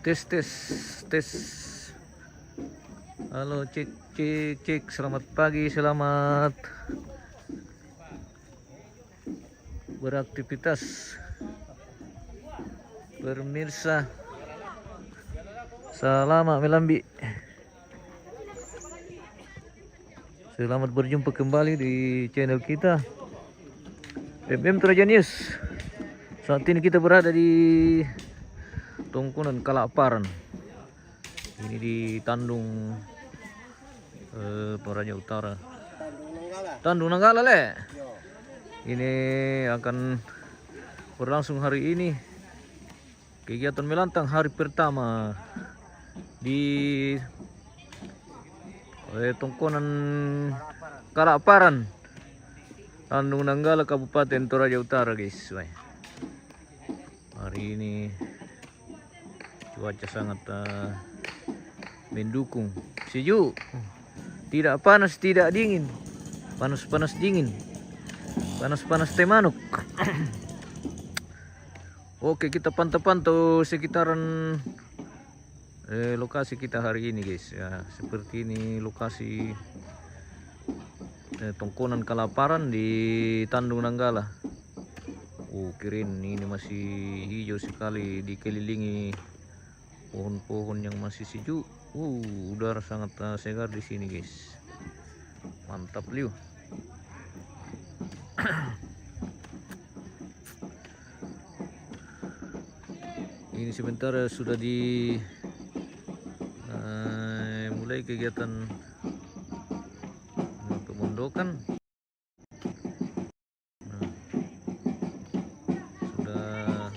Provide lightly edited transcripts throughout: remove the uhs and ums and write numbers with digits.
Tes tes tes. Halo cek cek cek. Selamat pagi, selamat beraktivitas pemirsa. Selamat melambi. Selamat berjumpa kembali di channel kita MM Toraja News. Saat ini kita berada di Tongkonan Kalaparan. Ini di Tandung Toraja Utara. Tandung Nanggala le. Ini akan berlangsung hari ini kegiatan melantang hari pertama di Tongkonan Kalaparan, Tandung Nanggala, Kabupaten Toraja Utara, guys. Hari ini cuaca sangat mendukung, sejuk, tidak panas, tidak dingin, panas-panas dingin, panas-panas teh manuk. Oke, kita pantau-pantau sekitaran lokasi kita hari ini, guys. Ya, seperti ini lokasi Tongkonan Kalaparan di Tandung Nanggala. Keren, ini masih hijau sekali, dikelilingi pohon-pohon yang masih sejuk. Udara sangat segar di sini, guys. Mantap liu. Ini sementara sudah mulai kegiatan pemondokan. Sudah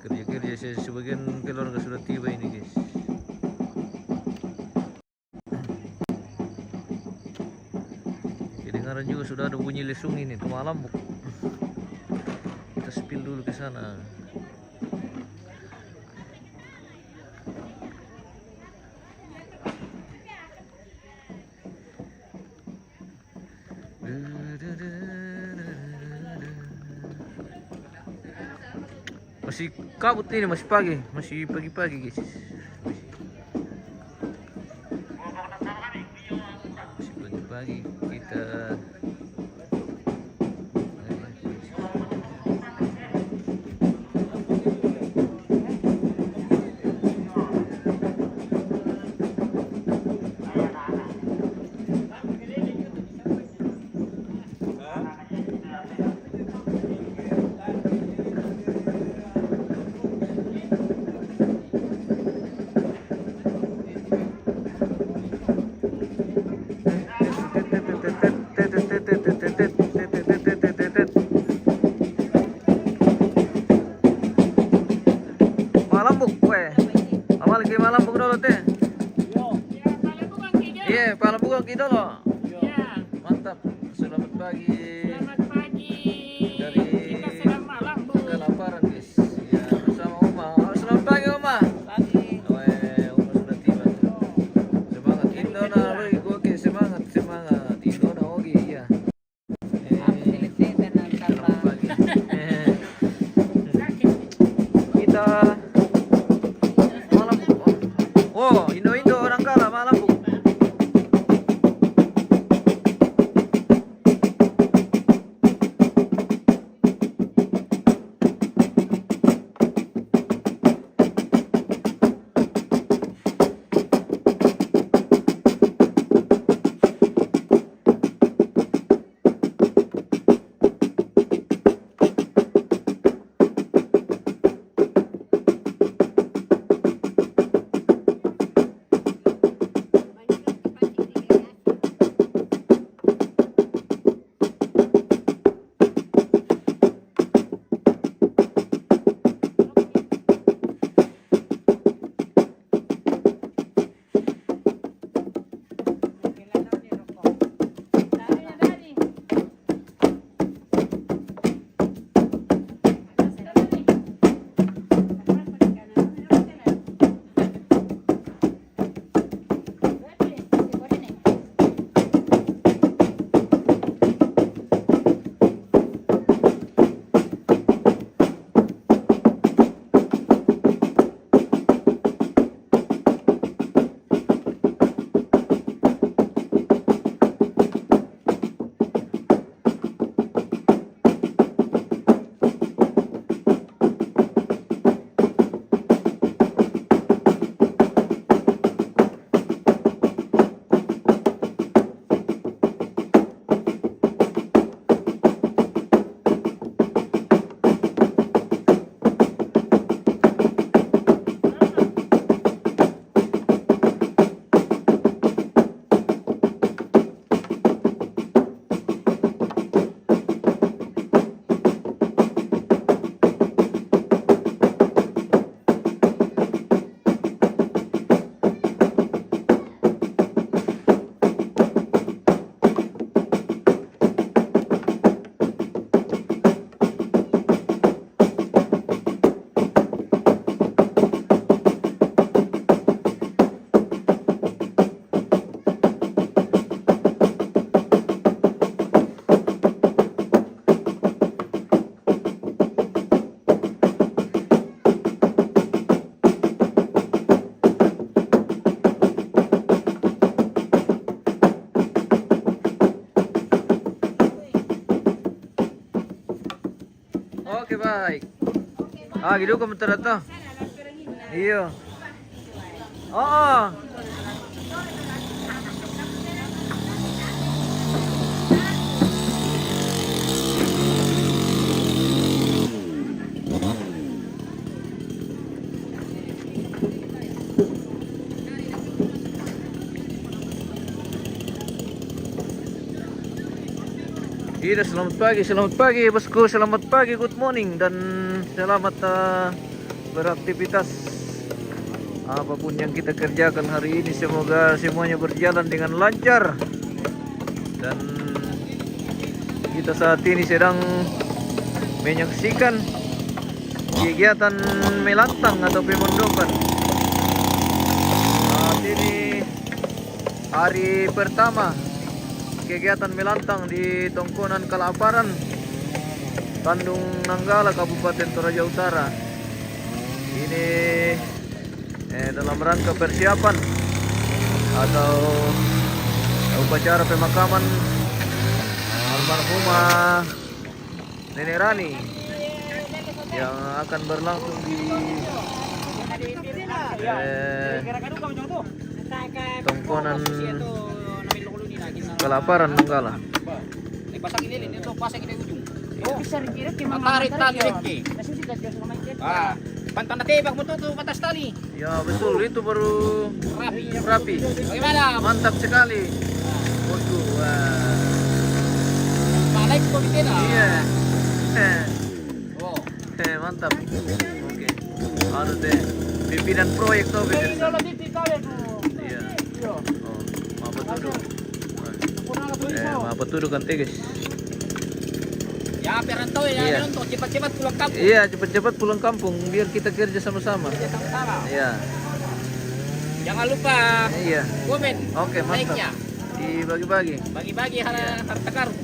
kerja-kerja, sebagian keluarga sudah tiba ini, guys. Kedengaran juga sudah ada bunyi lesung ini, itu malam. Kita spill dulu ke sana. Masih kabut ini, masih pagi-pagi, guys. Masih pagi-pagi kita Malambuk, amal ke Malambuk dulu teh. Iya, Malambuk kita loh. Mantap. Selamat pagi. Selamat pagi. Dari Kita sedang Malambuk. Kalaparan, guys. Ya, bersama Oma. Selamat pagi, Oma. Pagi. Oma sudah tiba. Semangat Indona, oke, semangat. Indona, oke, iya. Selamat pagi. Kita Malambuk. Indo orang Kala Malambuk. Oke baik. Gitu komentar to. Iya. Oh. Iya, selamat pagi bosku, selamat pagi, good morning dan selamat beraktivitas apapun yang kita kerjakan hari ini. Semoga semuanya berjalan dengan lancar dan kita saat ini sedang menyaksikan kegiatan melantang atau pemondokan. Saat ini hari pertama kegiatan melantang di Tongkonan Kalaparan, Tandung Nanggala, Kabupaten Toraja Utara. Ini dalam rangka persiapan atau upacara pemakaman almarhumah Nenek Rani yang akan berlangsung di Tongkonan Kalaparan Nanggala. Tarik tali Riki. Pantang tebak mo tuh batas tali. Ya betul, itu baru rapi. Bagaimana? Mantap sekali. Bosku. Wah. Balik ko bitin Iya. Oh. Mantap. Oke. Anu teh pimpinan proyek tuh betul. Iya. Oh, apa tuh? Apa tuh kan guys? Ya, perantau ya, Iya. untuk cepat-cepat pulang kampung. Iya, cepat-cepat pulang kampung biar kita kerja sama-sama. Iya. Jangan lupa Iya. komen. Oke, mantap. Like-nya. Dibagi-bagi. Bagi-bagi harta karun.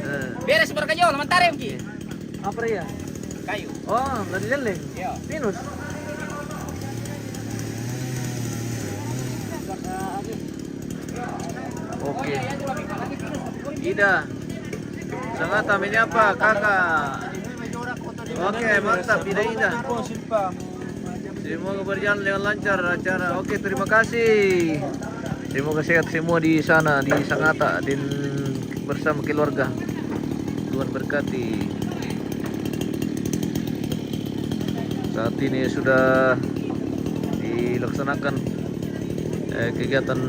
Eh, Beres berkajo, mantare Ki. Apa ya? Kayu. Oh, dari jelek. Iya. Minus. Oke. Ida. Sangat menyapa kakak. Oke, mantap Ida. Semoga berjalan dengan lancar acara. Oke, terima kasih. Semoga sehat semua di sana di Sangatta dan bersama keluarga. Tuhan berkati. Saat ini sudah dilaksanakan kegiatan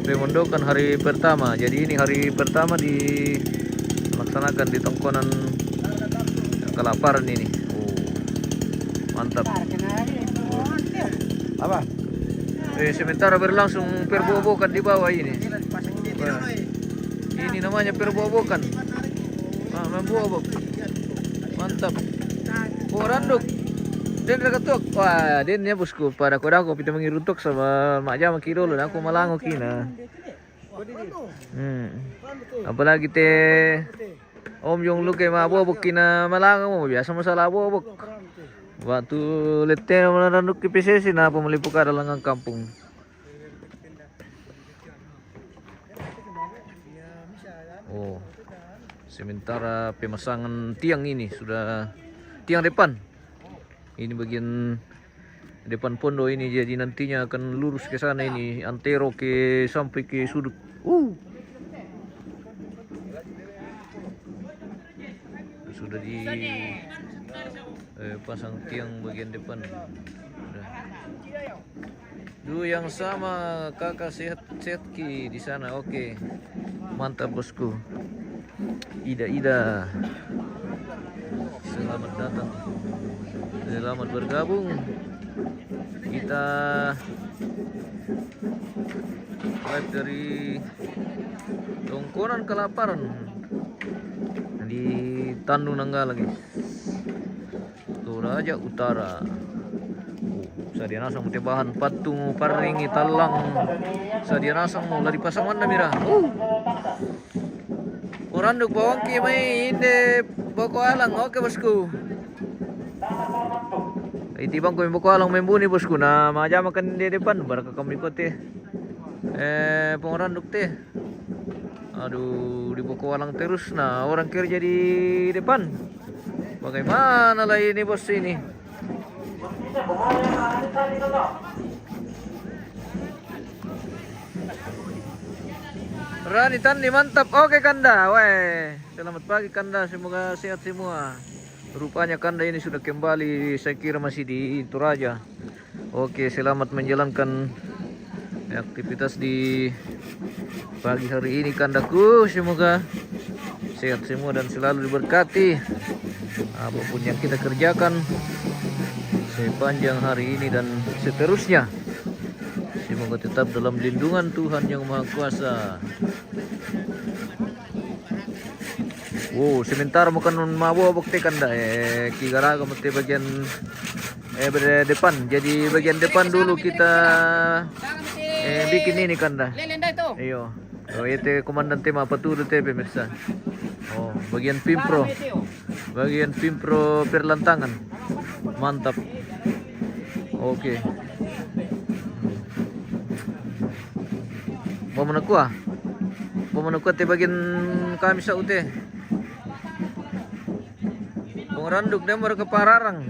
pemondokan hari pertama. Jadi ini hari pertama dilaksanakan di Tongkonan Kalaparan ini. Oh, mantap. Apa? Sementara berlangsung perbobokan di bawah ini. Wah, ini namanya perbobokan. Membobok. Mantap. Oh, randuk. Den rakatok. Wah, den ya bosku. Pada kodako kita mengirutok sama mak jama kilo loh. Aku malango kina. Apalagi teh Om Jong lu kayak mabobok kina malango mo biasa masalah bobok. Waktu letih menanduk ke PCC na pemelipu ka dalangang kampung. Oh, sementara pemasangan tiang ini sudah tiang depan. Ini bagian depan pondok ini, jadi nantinya akan lurus ke sana ini antero ke sampai ke sudut. Sudah di pasang tiang bagian depan. Udah. Duh, yang sama kakak sehat ki di sana. Oke. Mantap bosku. Ida. Selamat datang. Selamat bergabung. Kita live dari Tongkonan Kalaparan di Tandung Nanggala guys. Toraja Utara. Sadia nasang bahan patung paringi talang. Sadia nasang mau lari pasang mana mira. Oranduk bawang ki may inde boko alang. Oke bosku. Itibang ko yung boko alang membuni bosku na majama kan di depan baraka kami ko teh. Pengoranduk teh. Aduh, dibuka terus. Nah, orang kerja di depan. Bagaimana lah ini bos ini? Rani Tandi mantap. Oke Kanda. Weh, selamat pagi Kanda. Semoga sehat semua. Rupanya Kanda ini sudah kembali. Saya kira masih di Toraja. Oke, selamat menjalankan aktivitas di pagi hari ini Kandaku. Semoga sehat semua dan selalu diberkati apapun yang kita kerjakan sepanjang hari ini dan seterusnya. Semoga tetap dalam lindungan Tuhan yang Maha Kuasa. Wow, sementara makan mabu bukti Kanda. Kigaraga mesti bagian depan. Jadi bagian depan dulu kita bikin ini Kanda. Lelenda itu. Iyo. Oh, itu komandan tim apa tuh TP pemirsa. Oh, bagian Pimpro. Bagian Pimpro perlantangan. Mantap. Oke. Mau menekua? Mau menekua te bagian kami sa ute. Pengranduk dia baru ke Pararang.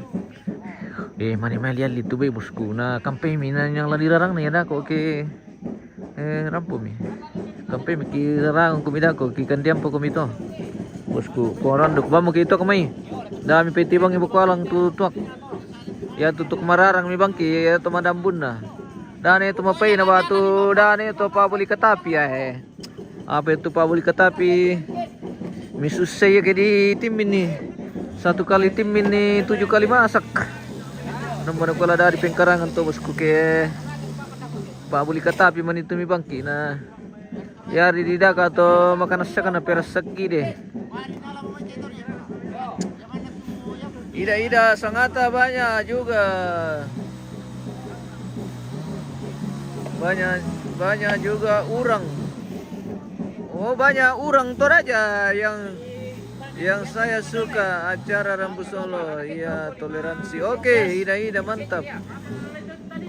Mani malian itu be bosku. Nah, kampai mina yang lagi rarang nih ada kok ke rampo mi. Kampai mi ki rarang kumida ko ki kandiam po kumito. Bosku, pengranduk ba mo kito kamay. Dami peti bang ibu kualang tutuak. Ya tutuk mararang mi bangki ya to madambun na. Dan itu mapay na batu dan itu pabuli katapi ya. Apa itu pabuli katapi? Misus saya ke di tim ini. 1 kali tim ini 7 kali masak. Namun kalau dari pengkarangan tuh bosku ke pabuli katapi man itu mi bangki na. Ya di didaka atau makan nasi kana perasaki deh. Ida sangata banyak juga. Banyak juga orang. Oh, banyak orang Toraja yang saya suka acara Rambu Solo. Iya, toleransi. Oke, ida mantap.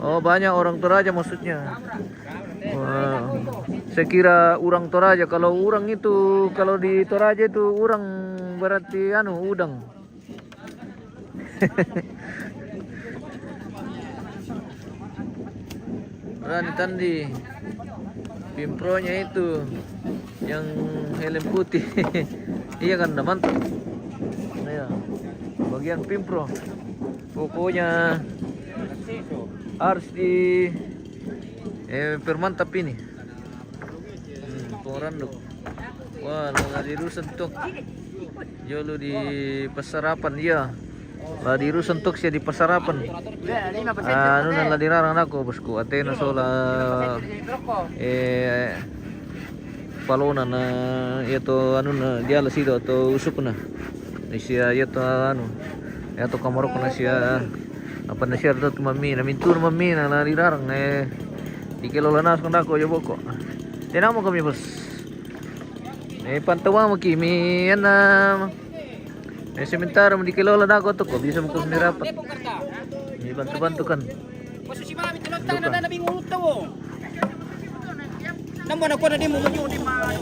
Oh, banyak orang Toraja maksudnya. Wow. Saya kira orang Toraja. Kalau orang itu, kalau di Toraja itu orang berarti udang. Rani Tandi Pimpronya itu yang helm putih. Iya kan, udah mantap. Nah, ya. Bagian Pimpro pokoknya harus di permantap ini. Pengranduk. Wah, lagi dirusan tuh. Jolo di pasarapan iya. Lah dirusan tuk siya di pasarapan. Ano na ladirarang nako bosku. Atena sola palona na ito ano na diala sido to usok na. Siya ito ito kamarok na siya. Apa na siya to mami na mintur mami na ladirarang di kilolanas kung dako yoboko. Tinamo kami bos. Pantawa mo kimi yan na sementara di kilola na ako to ko bisa mo ko sinirapat. Bantu-bantu kan. Masuk si mami tulog tangan na nabingung to. Naman ako na di mo di ma.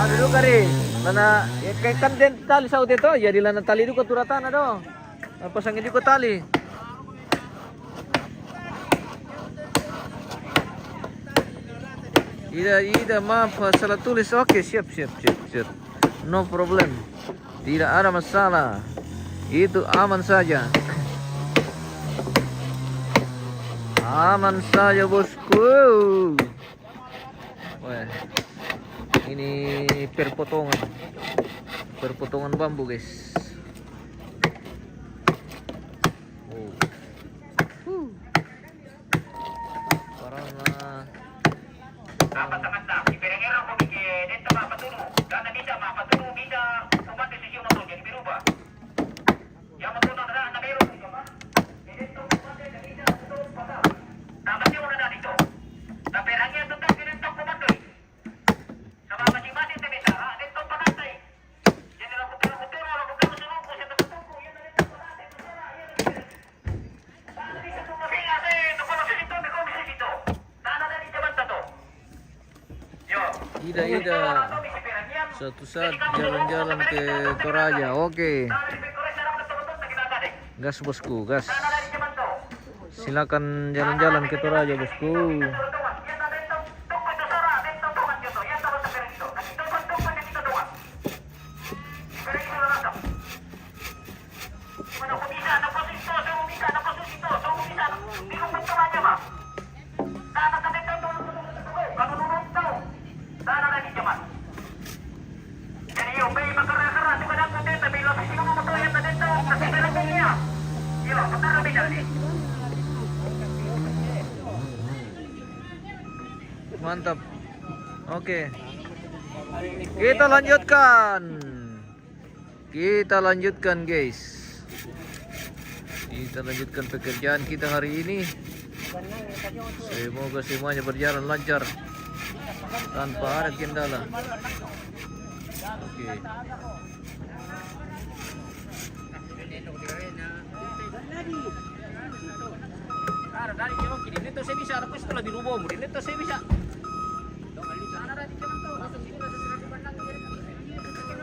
Dulu kari. Mana kay kanden tali sa ute to, jadi lana tali du ko turatan do. Pasangin di ko tali. Ida maaf salah tulis. Oke, siap. No problem. Tidak ada masalah. Itu aman saja. Aman saja bosku. Wah. Ini perpotongan bambu guys. Basta-basta, iperengero ko bigyan dito mapatuno. Dana bisa mapatuno bisa umat desisyon mo jadi berubah. Yang matuno na meron dito ba? Dito umat bisa untuk pasal. Dapat yung na dito. Tapi hanya tentang pinintang komando. Sama masing-masing bisa dito pagantay. Jadi lang ko pero futuro lang ko kamusunod ko sa tutuko yan na dito pagantay. Suatu saat jalan-jalan ke Toraja. Oke. Gas bosku, gas. Silakan jalan-jalan ke Toraja bosku. Mantap. Oke. Kita lanjutkan. Kita lanjutkan guys. Kita lanjutkan pekerjaan kita hari ini. Semoga semuanya berjalan lancar tanpa ada kendala. Oke. Dito saya bisa, tapos ito lang dirubo mo. Dito saya bisa.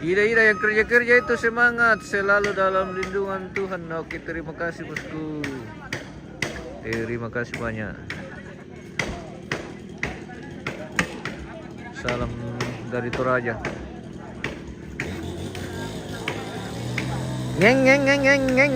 Ida-ida yang kerja-kerja itu semangat, selalu dalam lindungan Tuhan. Oke, terima kasih bosku. Terima kasih banyak. Salam dari Toraja. Ngeng ngeng ngeng ngeng ngeng.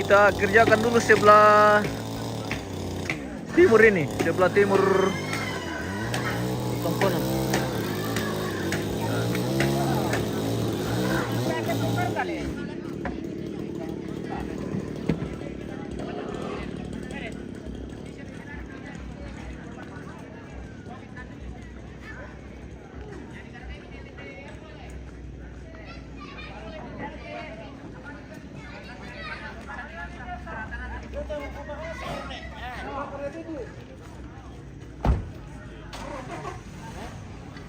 Kita kerjakan dulu sebelah timur ini, sebelah timur komponen.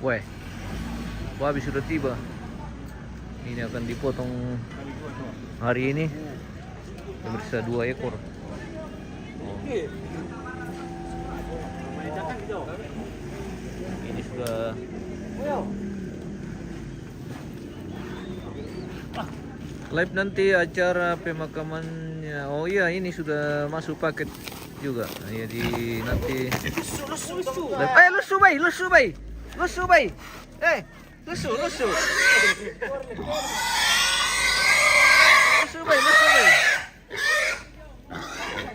Weh, babi sudah tiba. Ini akan dipotong hari ini. Bersisa 2 ekor. Ini sudah live nanti acara pemakamannya. Oh iya, ini sudah masuk paket juga. Jadi nanti live. Lusu bay. Lusu bay. Lusu bay.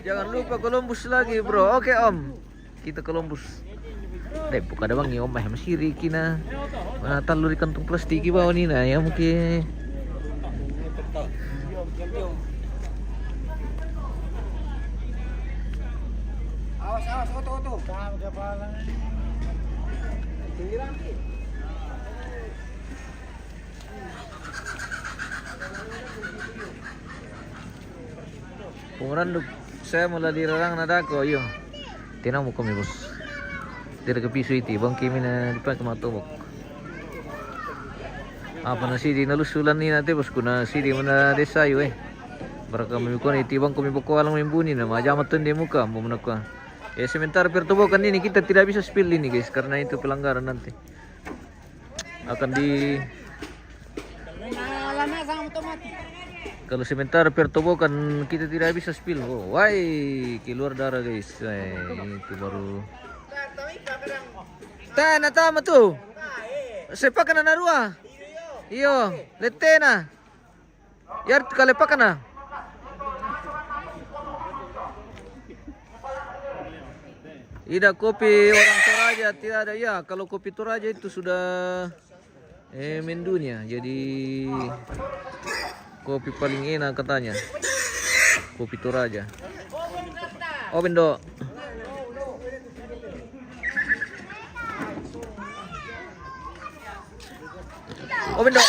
Jangan lupa Columbus lagi bro. Oke om, kita Columbus. Buka ada bang om masih Riki na. Taruh di kantung plastik di bawah ni na. Ya mungkin. Awas, oto. Pumranduk, saya mulai dirarang nadako, yo. Tinang mo kami bos. Tidak ke piso iti, bang kimi na di pa kumatubok. Apa na sidi nalusulan ni nate bos kuna sidi mana desayo Baraka kami ko iti bang kami boko alang mimbuni na majamat tundi muka mo ka. Sementara pertubukan ini kita tidak bisa spill ini guys karena itu pelanggaran nanti. Akan di kalau sementara pertubukan kita tidak bisa spill. Oh, why keluar darah guys. Itu baru. Tana tama tu. Sepakan na narua. Iyo, letena. Yar kalepakan na. Ida kopi orang Toraja tidak ada ya. Kalau kopi Toraja itu sudah Mendunya. Jadi kopi paling enak katanya. Kopi Toraja. Oh, Bendo. Oh, Bendo.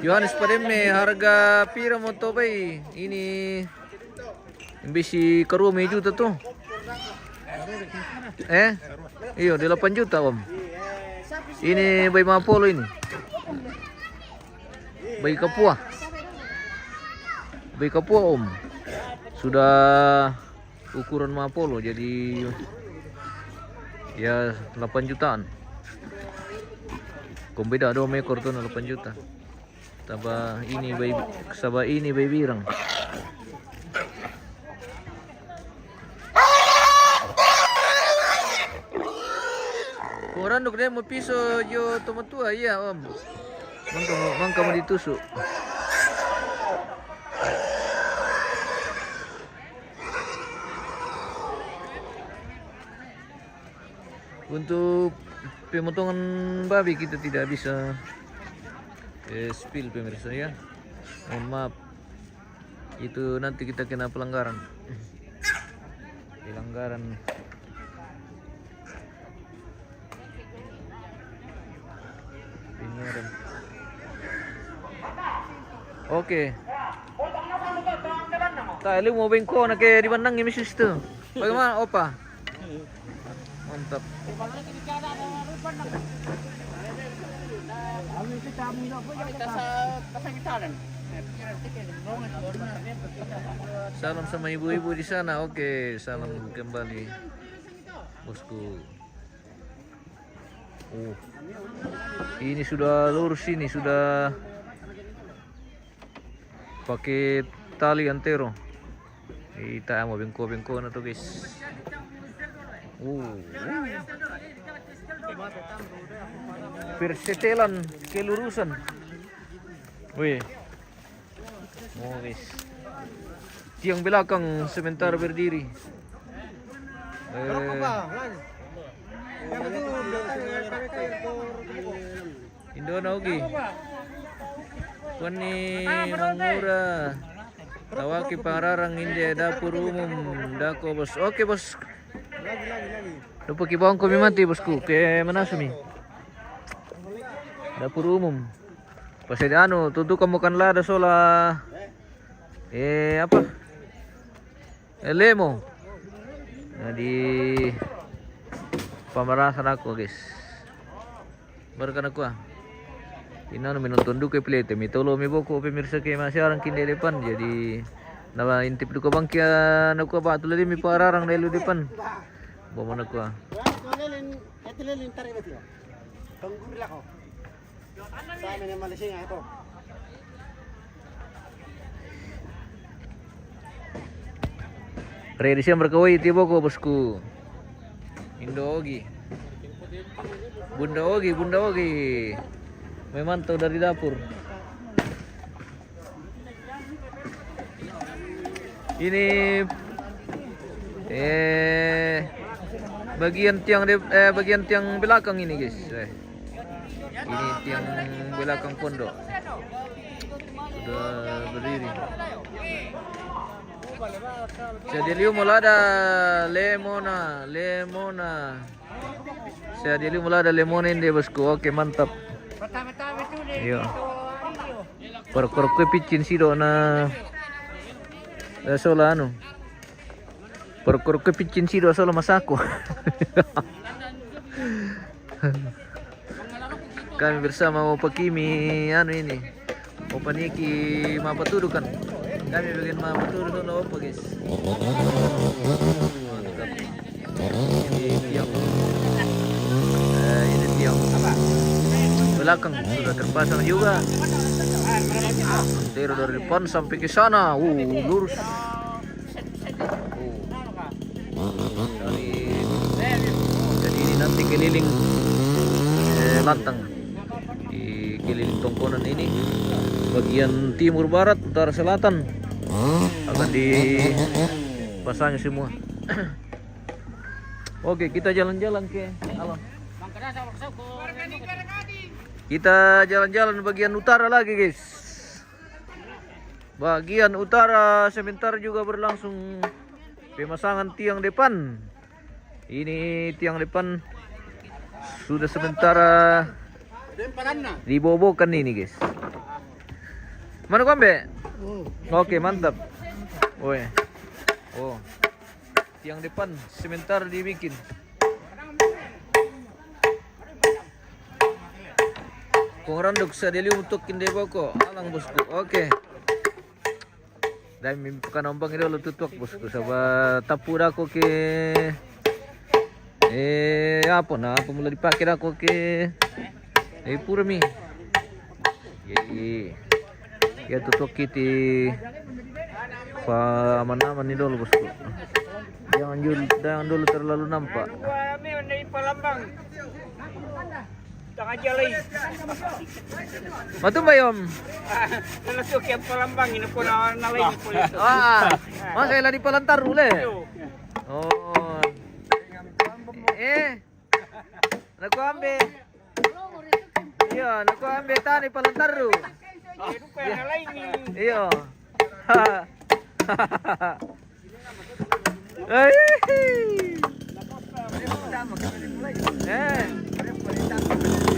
Yohanes Pademme, harga pira mo to bay? Ini bisi karuo may juta to. Iyo, 8 juta om. Ini bay Mapolo ini. Bay Kapua. Bay Kapua om. Sudah ukuran Mapolo jadi ya 8 jutaan. Kung beda 2 ekor to na 8 juta. Taba ini bay saba ini bay birang. Orang dok dia mau piso yo tomatua iya om. Mangka mau ditusuk. Untuk pemotongan babi kita tidak bisa spill pemirsa ya. Mohon maaf. Itu nanti kita kena pelanggaran. Pelanggaran. Penyiaran. Oke. Tali mau bengko na kayak di Bandang ya misis tuh. Bagaimana opa? Mantap. Salam sama ibu-ibu di sana. Oke, salam kembali bosku. Ini sudah lurus, ini sudah pakai tali antero. Kita mau bengko-bengko na to guys. Persetelan kelurusan. Wih. Oh guys. Tiang belakang sementara berdiri. Indona ogi. Kuni mangura. Tawaki pararang hindi dapur umum dako bos. Oke bos. Lupa kibawang ko mati bosku ke Manasumi. Dapur umum. Pasal anu tutu kamu kan lada sola apa? Lemo. Nah, di pamarasan ako guys. Barkan ako Inano minonton duke plete mi tolo mi boko pemirsa ke masyarang kinde depan jadi nawa intip duka bangkya nako ba tulali mi pararang delu depan. Bawa nak kuah. Ready siya berkawai tiba ko bosku. Indo Ogi. Bunda Ogi. Memantau dari dapur. Ini bagian tiang belakang ini guys. Ini tiang belakang pondok. Sudah berdiri. Saya dilihat mulai ada lemona. Saya dilihat mulai ada lemon ini bosku. Oke mantap. Iya. Perkor picin sido na sola anu. Perkor picin sido sola masako. Kami bersama mau pakimi anu ini. Mau paniki mapatudukan. Kami bagian mapatudu sono opo guys. Ini tiang belakang sudah terpasang juga. Dari depan sampai ke sana, lurus. Jadi ini nanti keliling lantang di keliling tongkonan ini bagian timur barat utara selatan akan pasangnya semua. Oke, kita jalan-jalan ke alam. Kita jalan-jalan bagian utara lagi, guys. Bagian utara sebentar juga berlangsung pemasangan tiang depan. Ini tiang depan sudah sementara dibobokan ini, guys. Mana Kombe? Oke, mantap. Oh. Tiang depan sebentar dibikin. Kung randok sa dili untuk kinde boko alang bosku. Oke. Dai mimpi nambang ilo tutuak bosku saba tapura ko ke apa mula dipakai ako ke pura mi. Ya tutuak kiti pa aman-aman ni dulu bosku. Jangan dulu terlalu nampak. Kami dari Palembang. Tengah jalan. Matum bayom. Nalasok yang Palembang ini pun nalay po ito. Masa ila di Palantar ule. Oh. Nakuambe. Iya, nakuambe tani Palantaru. Ito pa nalay ni. Iya. Ay.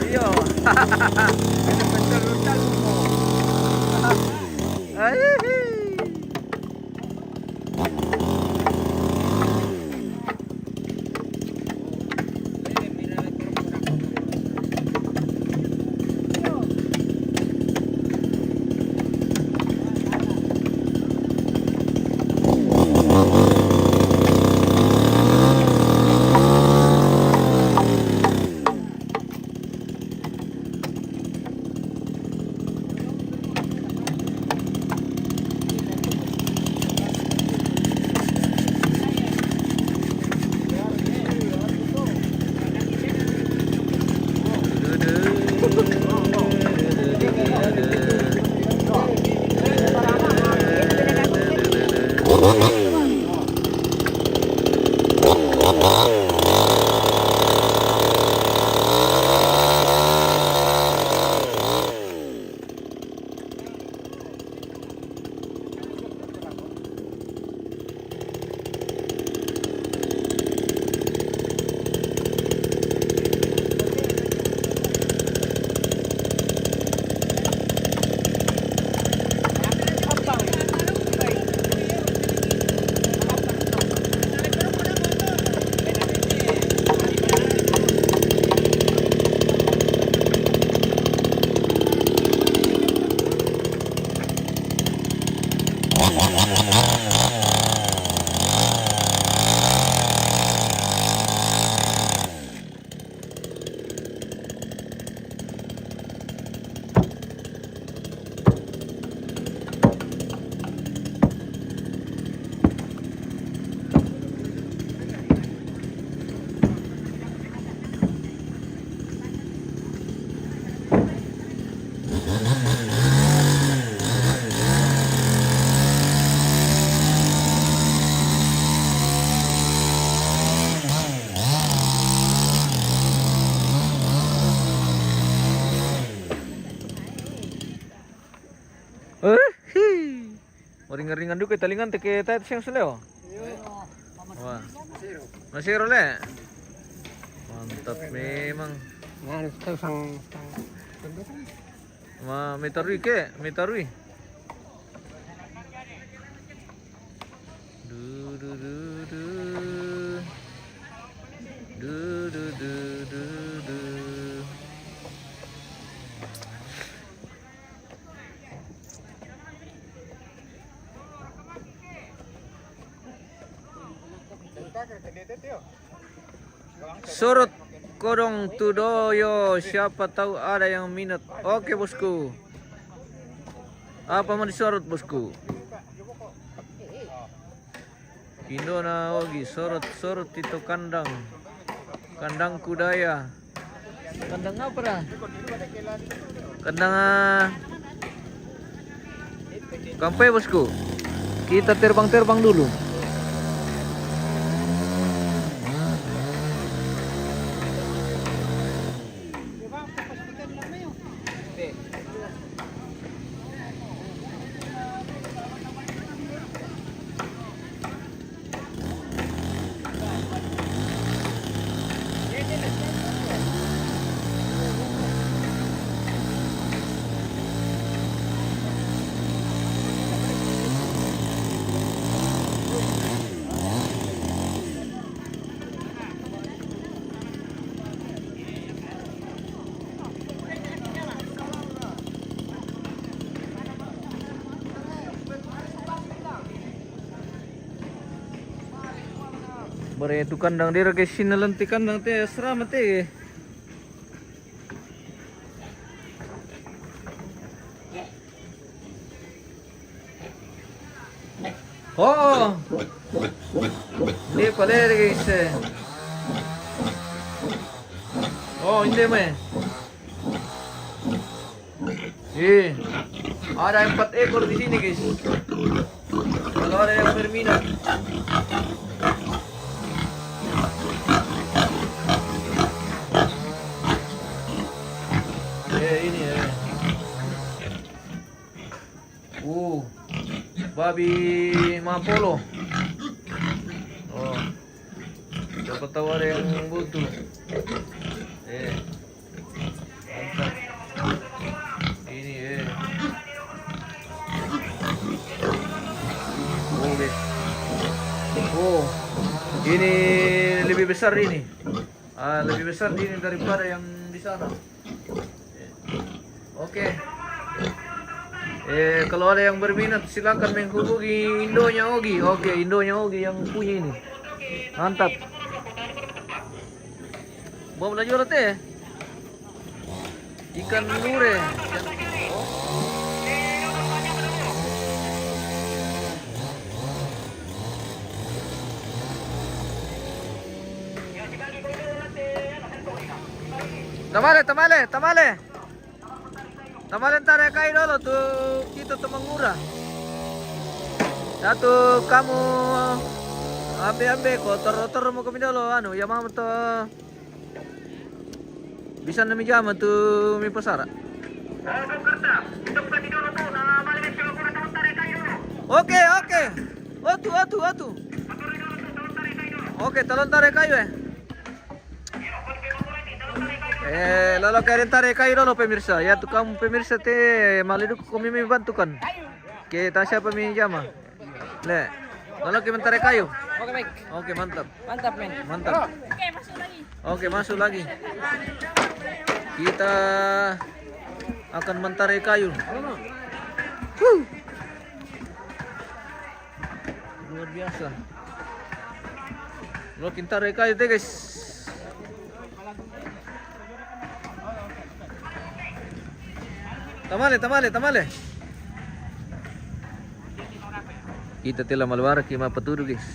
Iyo. Ay. Ringan-ringan juga talingan teke tat siyang suleo. Wah. Masiro le. Mantap memang. Ngayon ito sang Metarui ke, metarui. Du du du du. Du du du du du. Surut kodong tudoyo, siapa tahu ada yang minat. Oke bosku. Apa mau disorot bosku? Indona ogi sorot itu kandang kudaya. Kandang apa dah? Kandang kampai bosku. Kita terbang dulu. Bare itu kandang dia guys, sinalanti kandang teh seramat teh. Oh, ini pala guys. Oh, hindi mo eh. Ada 4 ekor di sini guys. Kalau ada yang berminat. Ini ya. Babi Mapolo. Oh. Dapat tahu ada yang butuh. Mantap. Ini guys. Ini lebih besar ini. Lebih besar ini daripada yang di sana. Oke. Kalau ada yang berminat silakan menghubungi Indonya Ogi. Oke, Indonya Ogi yang punya ini. Mantap. Bawa belajar teh. Ikan lure. Tamale. Tamale tarik kayu dulu tuh kita tuh mengurah. Satu kamu ambil kotor mau kami dulu ya mau tuh bisa nami jam tuh mi pasara. Oke. Atu. Oke, talon tarik kayu lalu kalian tarik kayu dulu pemirsa. Ya tuh kamu pemirsa teh maliduk kami bantukan. Kita siapa minjama? Le. Lalu kita tarik kayu. Oke, baik. Oke, mantap. Mantap, men. Mantap. Oke, masuk lagi. Kita akan mentarik kayu. Luar biasa. Lalu kita tarik kayu deh guys. Tamale. Kita telah meluar kima peturu guys.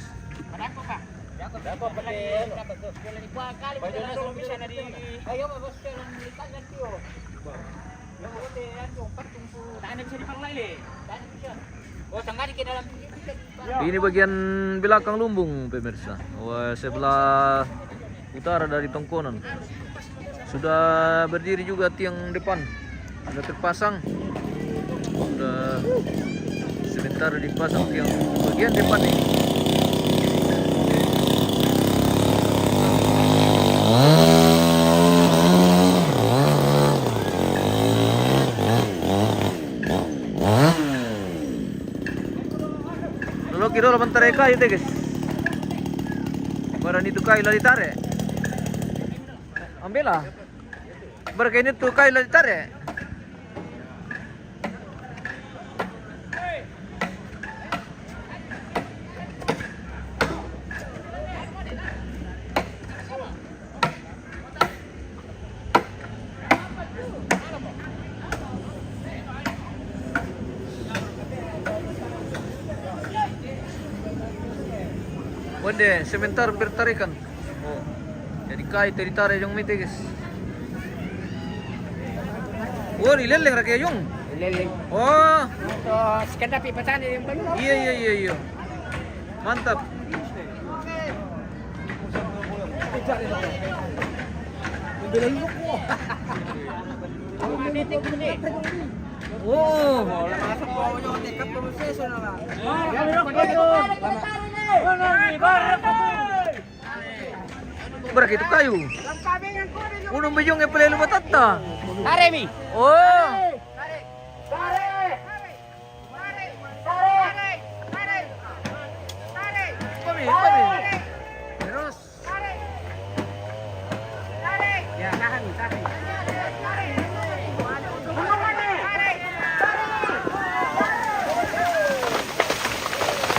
Ini bagian belakang lumbung pemirsa. Sebelah utara dari tongkonan. Sudah berdiri juga tiang depan. Sudah terpasang. Sudah sebentar dipasang tiang bagian depan ini. Lalu kira bentar kayu deh guys. Barang itu kayu lah ditarik. Ambil lah. Barang ini tuh kayu lah ditarik. Wede, sebentar bertarikan. Oh. Jadi kayu ditarik yang mite guys. Oh, dileleng ra kayo yung. Leleng. Oh. So, sekedar pipatan yung bayo. Iya. Mantap. Oh. Berapa itu kayu? Unong bejong yang pelelu batata. Taremi. Oh. Kami. Terus. Ya, tahan.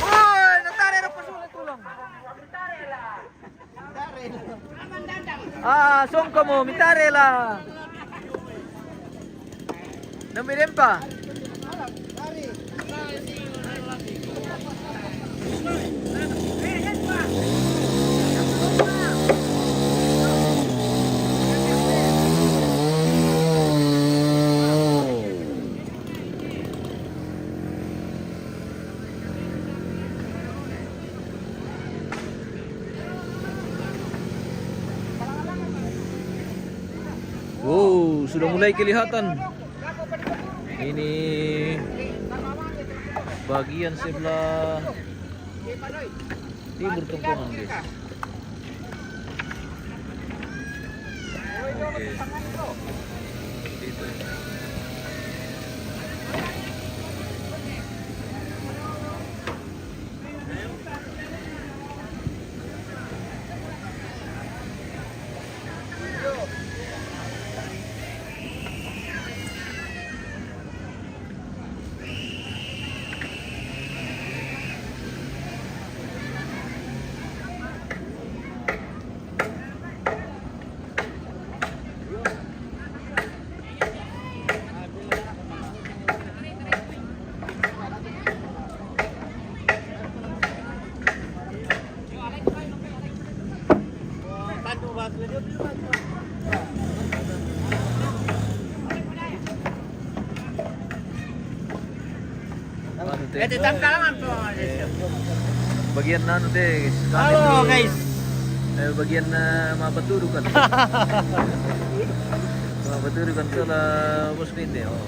Oh, natarik na pasulit tulang. Ah, songko mo, mitarela. Nambirin pa. Wow, sudah mulai kelihatan. Ini bagian sebelah timur tumpuan, guys. Oke. Itu. Ano, te? tangkalan po. Bagian ano teh? Halo guys. Bagian mapaturukan. Mapaturukan setelah bos ini. Oh.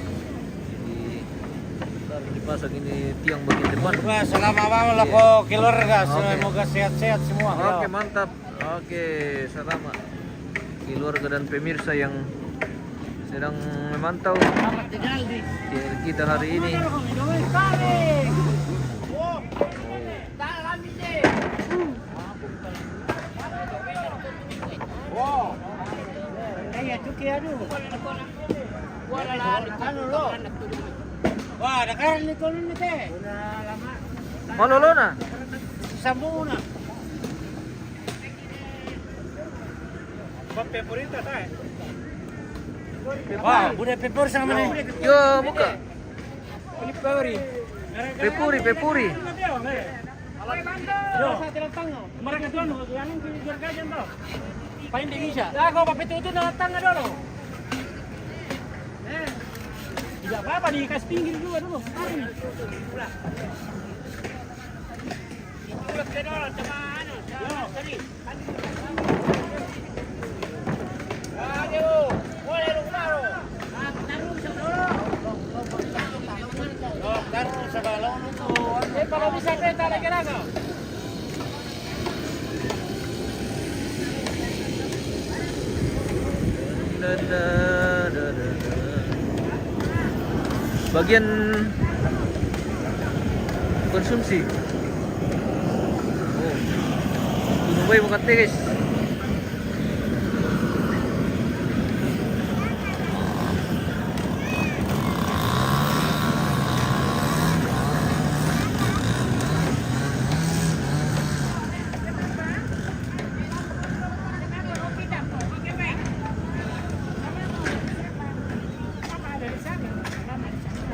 Jadi ntar dipasang ini tiang bagian depan. Wah, selama malam aku keluarga, Oke. semoga sehat-sehat semua. Oke, mantap. Oke, selamat keluarga dan pemirsa yang sedang memantau Selamat tinggal di. kita hari ini. Wow. Kaya cuki aduh. Ano lo? Wah, nakaran ni ko ni teh. Udah lama. Malolo na. Sambung na. Peporita tayo. Wah, bude pepor sama ni. Yo, buka. Pepori. Pepuri. Yo, sa tilatang. Marang doon, yan ang ginagayan daw. Pain di bisa. Ako papituto na tanga doon. Tidak apa-apa dikasih pinggir juga dulu. Ulah. Ulah kedor sama anu, tadi. Aduh, boleh lu baru. Taruh dulu. Taruh sebalong itu. Kalau bisa kereta lagi laga. Bagian konsumsi. Oh. Gunung Bay bukan teh, guys.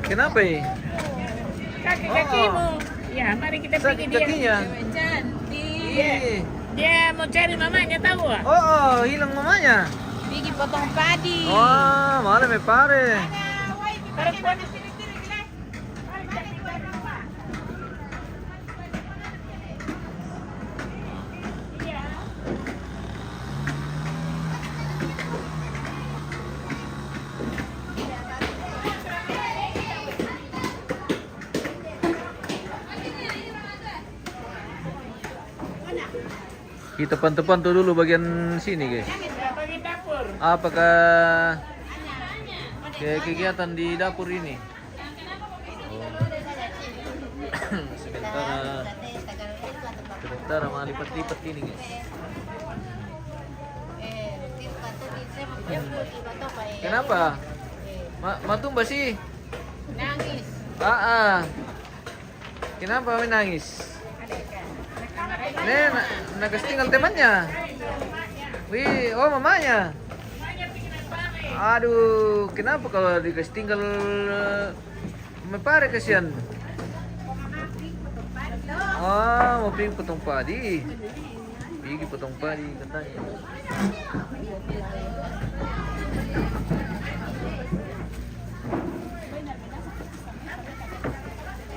Kenapa ya? Kaki-kakimu. Ya, mari kita pergi Sakit dia. kakinya. Cantik. Dia mau cari mamanya tahu ah? Oh, hilang mamanya. Pergi potong padi. Wah, mana me pare. Perempuan Kita pantau-pantau dulu bagian sini, guys. pergi dapur. Apakah kayak kegiatan di dapur ini? Oh. sementara mau lipat-lipat ini, guys. Kenapa? Matumba sih? Nangis. Ah, kenapa menangis? Ini nagastinggal temannya. Wih, oh mamanya. Aduh, kenapa kalau dikasih tinggal pare kasihan. Ah, mau pergi potong padi. Pergi potong padi katanya.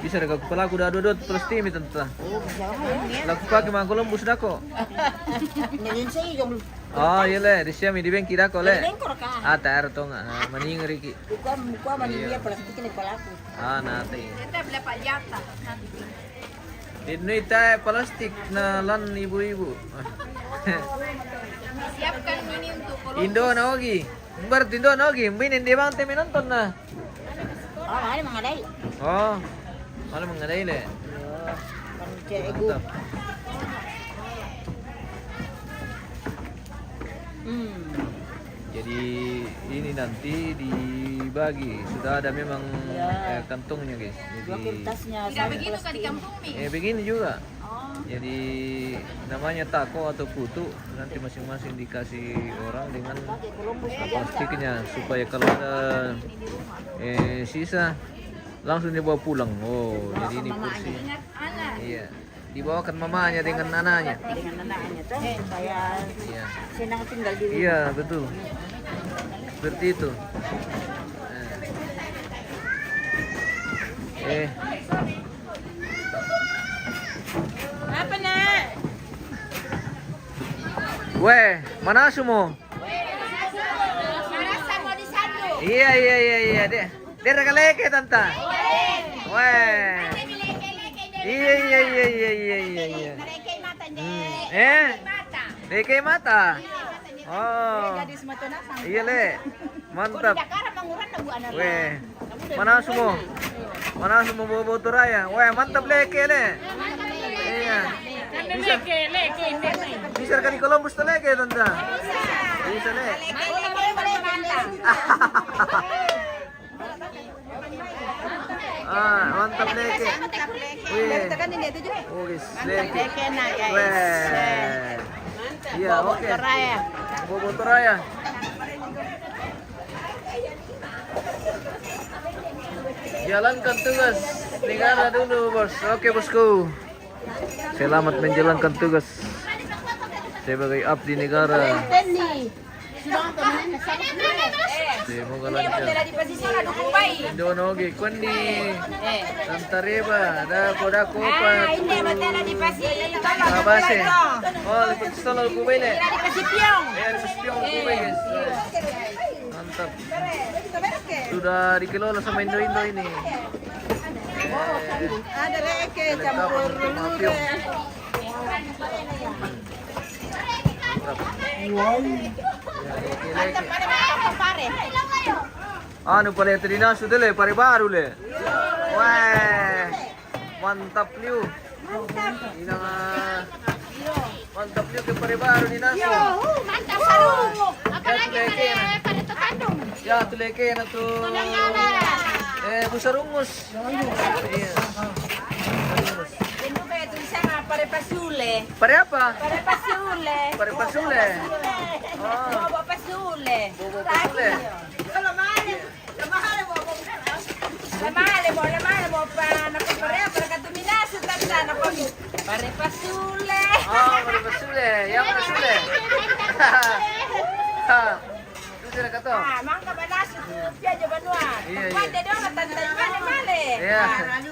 Bisa ada kepala aku udah dudut terus tim itu tentang. Laku pakai mga Columbus dako. Ngayon sa iyo, Oh iya le, di sini di bengki dako le. lengkor ka. Ah tar to nga maning riki. Mukha maniliya pala sa tikin palaku. Ah nate. Ito pala palyata. Ini tayo plastik na lan ibu-ibu. Siapkan ini untuk Indo na ogi. Berarti Indo na ogi. Minin di bang temi nonton na. Oh, mahal mga day. Oh, malah mengadai le. Ibu. Mantap. Jadi ini nanti dibagi. Sudah ada memang Ya. kantongnya guys. Dua Jadi kertasnya. Tidak begitu kan di kampung nih. begini juga. Oh. Jadi namanya tako atau putu nanti masing-masing dikasih orang dengan plastiknya supaya kalau ada sisa langsung dibawa pulang. Oh, jadi ini porsi. Ingat anak. Iya, dibawakan mamanya dengan anaknya. Dengan anaknya tuh supaya Iya, senang tinggal di rumah. iya betul. Seperti itu. Apa nak? Weh, mana semua? Marasa mau disandung. Iya. Dia regaleke tanta. Weh. Iya. Mereka mata mata. Leke mata. Oh. Gadis mata nasang. Iya le. Mantap. Jakara manguran na buana. Weh. Mana semua bawa raya. Weh, mantap leke le. Iya. Bisa kan di Columbus tuh leke tanta. Bisa le. Ah, mantap leke. Wih. Oh, guys, leke. Weh. Iya, oke. Bobo Toraya. Jalankan tugas negara dulu, bos. Oke, bosku. Selamat menjalankan tugas sebagai abdi negara. Semoga lancar. Indonogi kundi Santareba dako pa base. Oh, lipat stolol kubay le. Ayan, paspiyong kubay guys. Mantap. Sudah dikelola sama Indo-Indo ini. Ada leke campur lulu. Ano pala ito dinaso dali, pare baru le. Wah, mantap liu. Ina nga. Mantap liu ke pare baru dinaso. Mantap sarung. Apalagi pada tetandung. Ya, tu leke na tu. Busarungus. Iya. Ano ba ito sana pare pasule? Pare apa? Pare pasule. Pare pasule. Bobo pasule. Bobo pasule. Lamahal mo pa nakaparea para katuminaso tanda na pag pare pasule. Oh, pare pasule. Yang pasule. Sudah kato. Mangka banaso pia jo banua. Iya. Pwede do matanda male. Iya.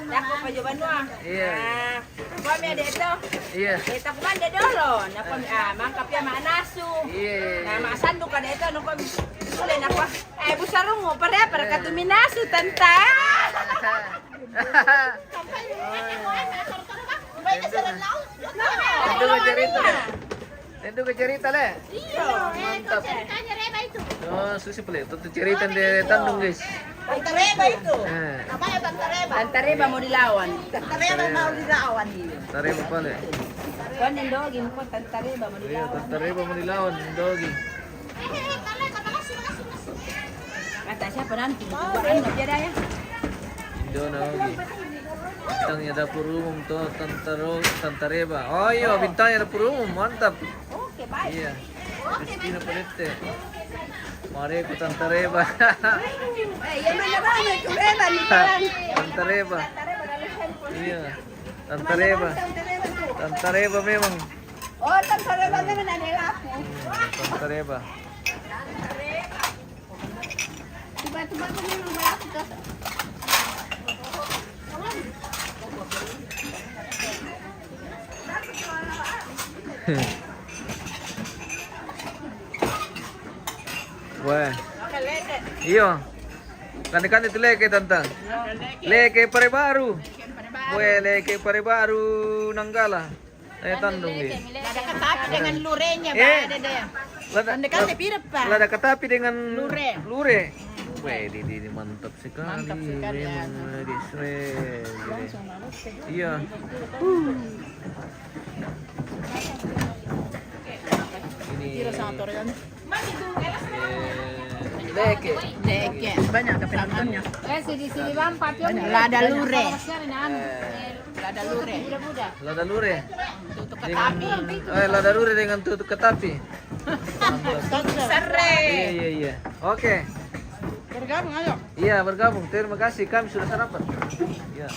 Nako pa jo banua. Iya. Kami ada itu. Iya. Kita kuman de dolo. Nako mangka pia manasu. Iya. Na masando ka dito no ko sule na ko. Busarong mo para katuminaso tanta. Tentu ke cerita le. Mantap. Oh, susi pala. Tentu cerita di Tandung guys. Tantareba itu. Namanya Tantareba. Tantareba mau dilawan. Tantareba mau dilawan. Tareba pala. Kuan yung dogi mo Tantareba mau Iya, dilawan. Tareba mau dilawan dogi. Kata siapa nanti? Bukan na dia ya. Indo na dogi. Bintangnya dapur umum tuh Tante Reba. Oh iya, bintangnya dapur umum, mantap. Oke, baik. Iya. Kristina Pedete. Mari ke Tante Reba. Yan na naman, may kurela ni Parang. Tante Reba. Iya. Tante Reba. Tante Reba memang. Oh, Tante Reba naman nanila ako. Tante Reba. Tiba-tiba ko memang malaki ka. Wah. Iyo. Kan itu leke tante. Leke pare baru. Weh, leke pare baru Nanggala. Tandung ni. Ada katapi dengan lurenya, Eh. ada deh. Lada Pendekatnya pirip, Pak. Lada katapi dengan Lure. Lure. Weh, di mantap sekali. Mantap sekali, ya. Memang guys, weh. Iya. Ini leke. Deke, banyak kepentingannya. Sini bang, papi. Lada lure. Lada lure. Lada lure. Tutup Dengan, katapi. lada lure dengan tutup ketapi. Sere. Iya. Oke. Bergabung ayo. Iya, bergabung. Terima kasih. Kami sudah sarapan. Iya.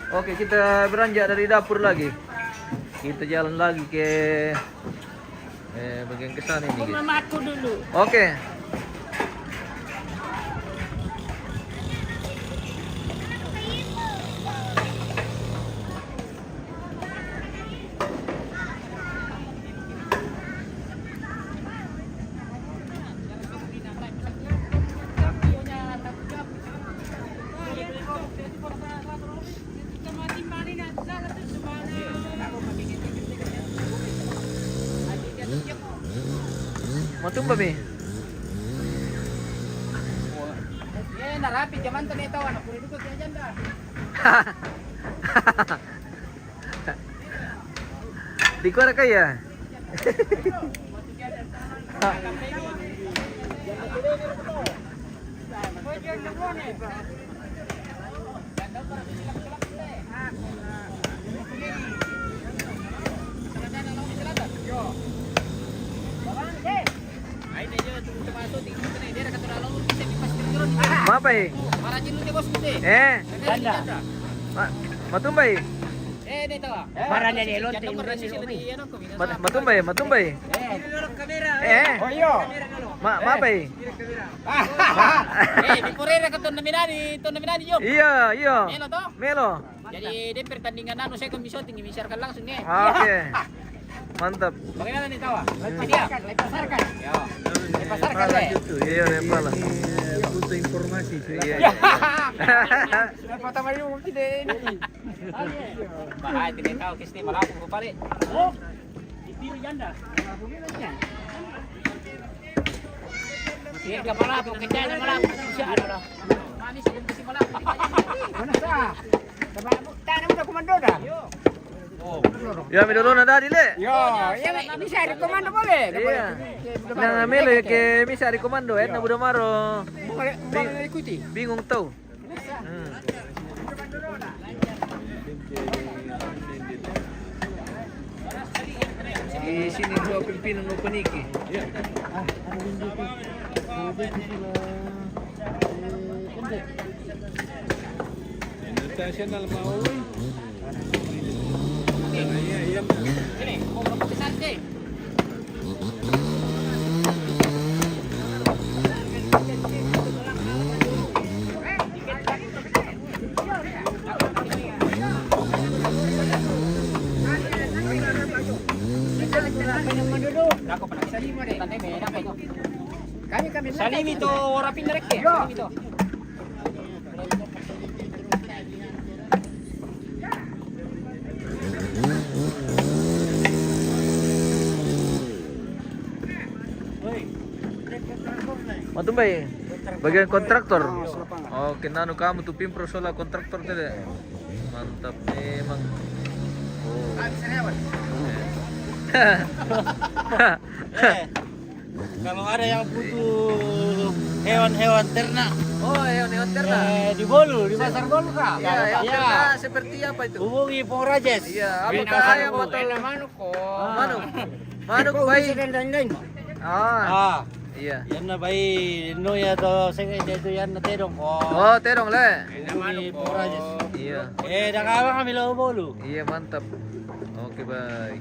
Oke, kita beranjak dari dapur lagi. Kita jalan lagi ke bagian ke sana ini. Gitu. Mamaku dulu. Oke. Matumba mi. Narapi zaman to nito ano, puro dukot ya dyan da. Di ko na kaya. Mapa eh? Matumba eh? Para na nilon Matumba eh? Mapa eh? Di Purera ka to naminani yo. Iya. Melo to? Melo. Jadi di pertandingan ano saya komisyon tinggi misalkan langsung nih. Oke. Mantap. Bagaimana nih tawa? Dia. Pasarkan. Yo. Pasarkan deh. Iya, pala. Butuh informasi. Iya. Pertama ini mungkin ini. Bahaya tidak tahu kisti malapun ko pare. Oh. Dipilih janda. Siya ka malapun kita na malapun siya ano lah. Manis kung kasi malapun. Mana sa? Tanah udah komando dah. Ya, midolo na dali le. Yo, yan bisa di komando boleh. Iya. Nang melo ke misa di komando na budamaro. Boleh ikuti. Bingung tau. Di sini dua Pilipino no paniki. National mau. Ini, mau besar deh. Ako pa nagsalimo rin. Tanay may napay ko. Kami Salimi to rapin na rin eh. Salimi to. Matumbay. Bagian kontraktor. Oh, kinano kamu tuh pimpro sola kontraktor tadi. Mantap memang. Oh. Kalau ada yang butuh hewan-hewan ternak Oh, hewan ternak. di Bolu, di Pasar Bolu kah? Ya, hewan ternak seperti apa itu? Hubungi Pong Rajes. Iya, apakah ayam atau manuk? Manuk bayi. Ah, iya. Yan na bayi, no ya to, sige dito yan na terong. Oh, terong le. Hubungi Pong Rajes. Iya. Nakawang kami lo Bolu. Iya, mantap. Oke, baik.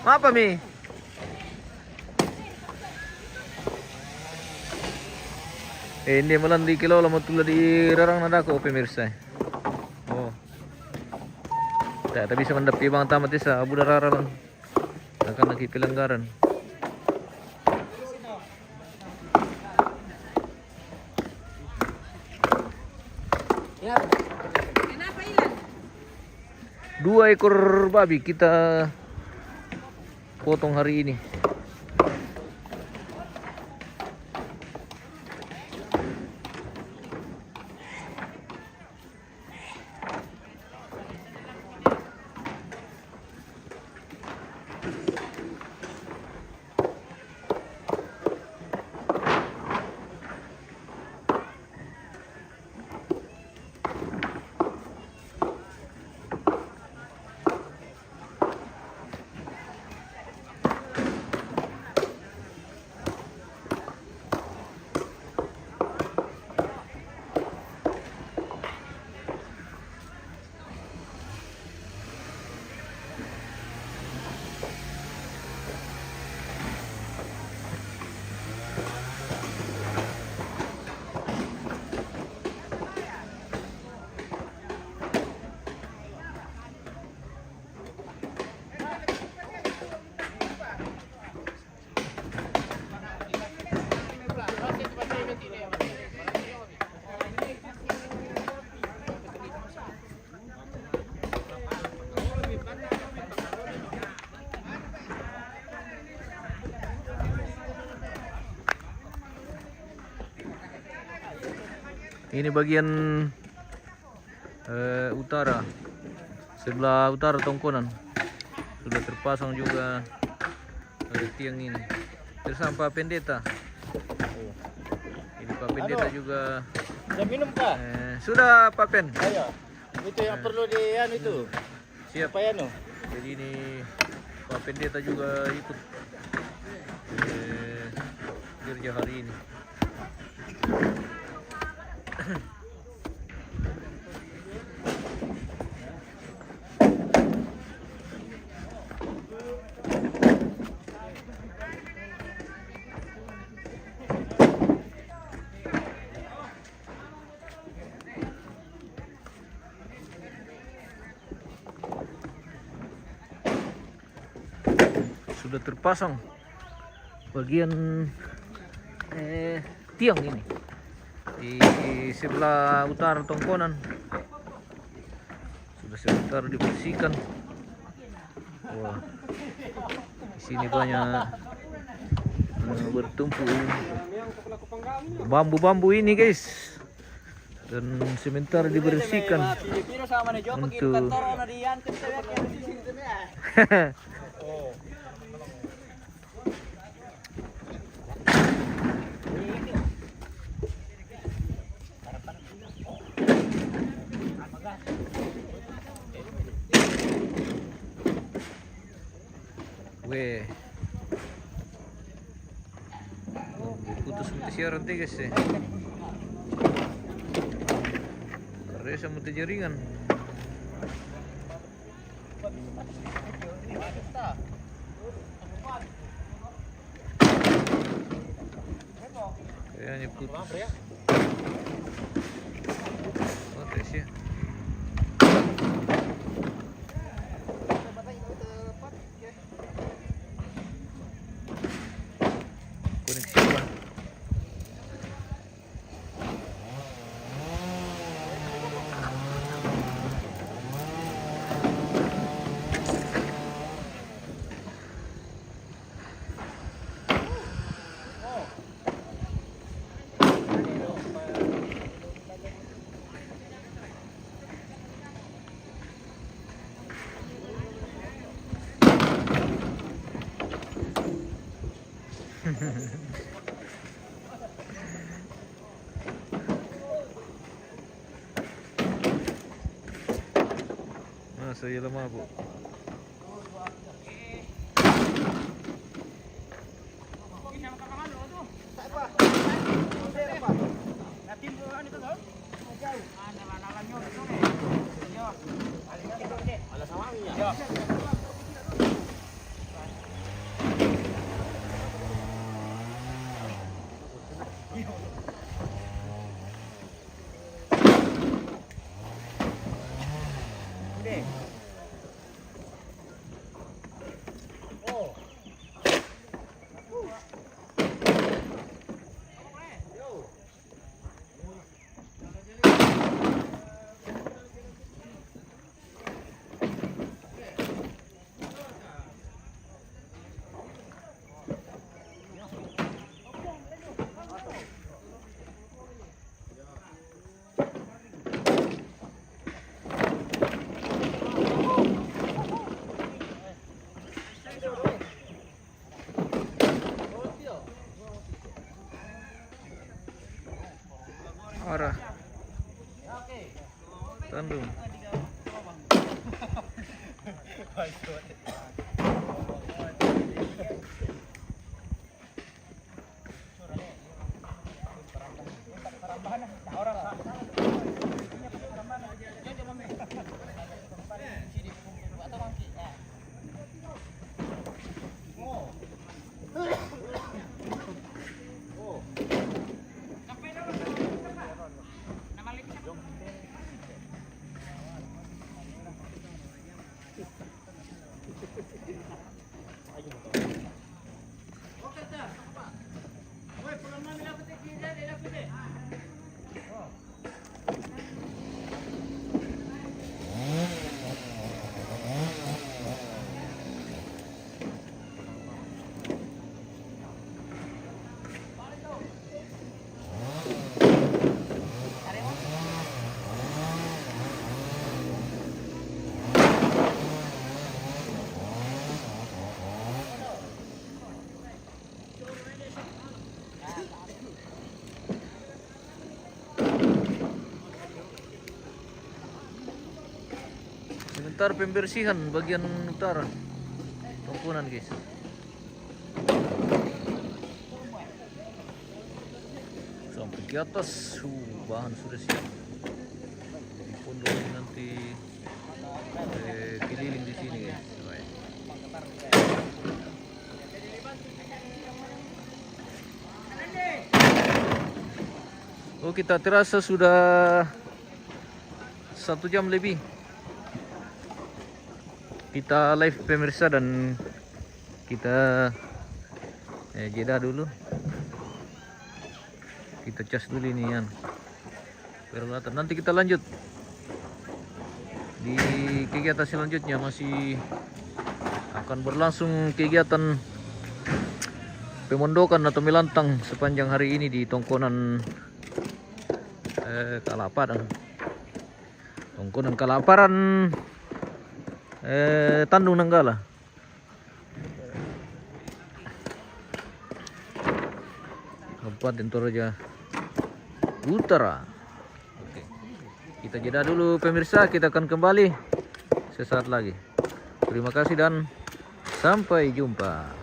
Apa Mi? Hindi mo lang di kilala mo tulad di rarang nadako pemirsa. Oh. Tak bisa mendapi bang tamat isa abu darara lang. Akan nakipilanggaran. Kenapa ilan? 2 ekor babi kita potong hari ini. Ini bagian utara, sebelah utara tongkonan sudah terpasang juga tiang ini. Terus Pak Pendeta. Oh, ini Pak Pendeta juga. Sudah minum kah? Sudah Pak Pen. Ayo. Itu yang perlu di itu. Siap. Apa ya no? Jadi ini Pak Pendeta juga ikut kerja hari ini. Sudah terpasang bagian tiang ini di sebelah utara tongkonan. Sudah sebentar dibersihkan. Wah, di sini banyak bertumpu bambu-bambu ini guys, dan sebentar dibersihkan untuk Weh, putus siaran teh guys. Karena sama jaringan. Kayaknya putus. Oh, tes ya. Nah, saya lemah bu. Arah Tandung. Sebentar pembersihan bagian utara tongkonan guys. Sampai ke atas, bahan sudah siap. Di pondok ini nanti keliling di sini guys. Baik. Oh, kita terasa sudah 1 jam lebih. Kita live pemirsa dan kita jeda dulu. Kita cas dulu ini kan. Peralatan. Nanti kita lanjut di kegiatan selanjutnya. Masih akan berlangsung kegiatan pemondokan atau melantang sepanjang hari ini di Tongkonan Kalaparan. Tongkonan Kalaparan Tandung Nanggala. Kabupaten Toraja Utara. Oke. Kita jeda dulu pemirsa, kita akan kembali sesaat lagi. Terima kasih dan sampai jumpa.